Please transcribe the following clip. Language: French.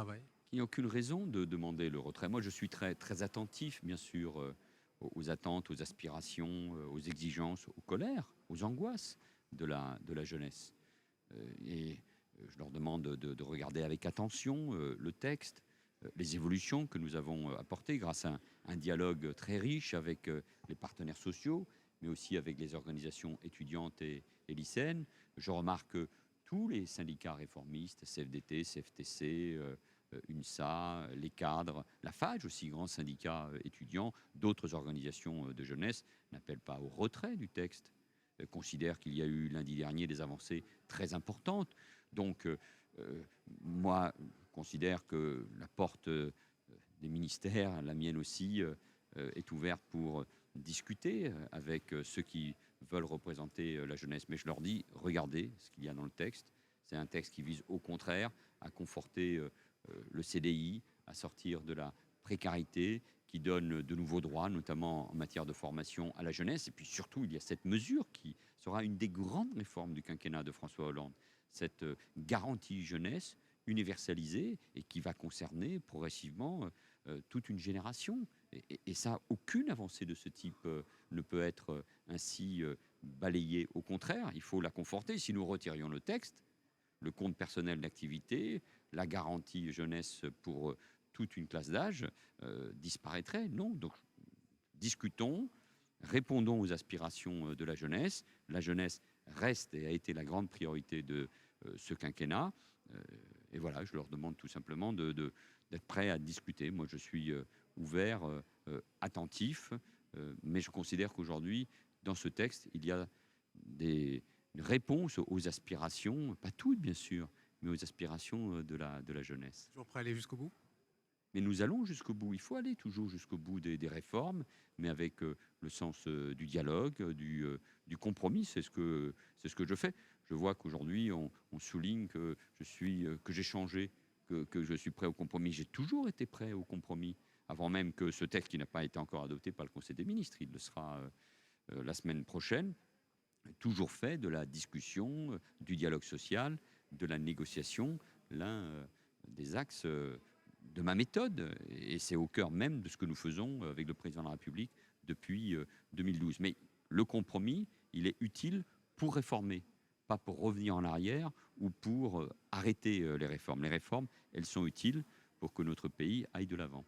travail? Il n'y a aucune raison de demander le retrait. Moi, je suis très, très attentif, bien sûr, aux attentes, aux aspirations, aux exigences, aux colères, aux angoisses de la jeunesse. Je leur demande de regarder avec attention le texte, les évolutions que nous avons apportées grâce à un dialogue très riche avec les partenaires sociaux, mais aussi avec les organisations étudiantes et lycéennes. Je remarque que tous les syndicats réformistes, CFDT, CFTC, UNSA, les cadres, la FAGE aussi, grand syndicat étudiant, d'autres organisations de jeunesse, n'appellent pas au retrait du texte, considèrent qu'il y a eu lundi dernier des avancées très importantes. Donc, moi, je considère que la porte des ministères, la mienne aussi, est ouverte pour discuter avec ceux qui veulent représenter la jeunesse. Mais je leur dis, regardez ce qu'il y a dans le texte. C'est un texte qui vise au contraire à conforter le CDI, à sortir de la précarité, qui donne de nouveaux droits, notamment en matière de formation à la jeunesse. Et puis surtout, il y a cette mesure qui sera une des grandes réformes du quinquennat de François Hollande, cette garantie jeunesse universalisée et qui va concerner progressivement toute une génération. Et ça, aucune avancée de ce type ne peut être ainsi balayée. Au contraire, il faut la conforter. Si nous retirions le texte, le compte personnel d'activité, la garantie jeunesse pour toute une classe d'âge disparaîtrait. Non, donc discutons, répondons aux aspirations de la jeunesse. La jeunesse reste et a été la grande priorité de ce quinquennat. Et voilà, je leur demande tout simplement d'être prêts à discuter. Moi, je suis ouvert, attentif, mais je considère qu'aujourd'hui, dans ce texte, il y a une réponse aux aspirations, pas toutes bien sûr, mais aux aspirations de la jeunesse. Toujours prêt à aller jusqu'au bout? Mais nous allons jusqu'au bout. Il faut aller toujours jusqu'au bout des réformes, mais avec le sens du dialogue, du compromis. C'est ce que je fais. Je vois qu'aujourd'hui, on souligne que j'ai changé, que je suis prêt au compromis. J'ai toujours été prêt au compromis, avant même que ce texte, qui n'a pas été encore adopté par le Conseil des ministres, il le sera la semaine prochaine, toujours fait de la discussion, du dialogue social, de la négociation, l'un des axes de ma méthode, et c'est au cœur même de ce que nous faisons avec le président de la République depuis 2012. Mais le compromis, il est utile pour réformer, pas pour revenir en arrière ou pour arrêter les réformes. Les réformes, elles sont utiles pour que notre pays aille de l'avant.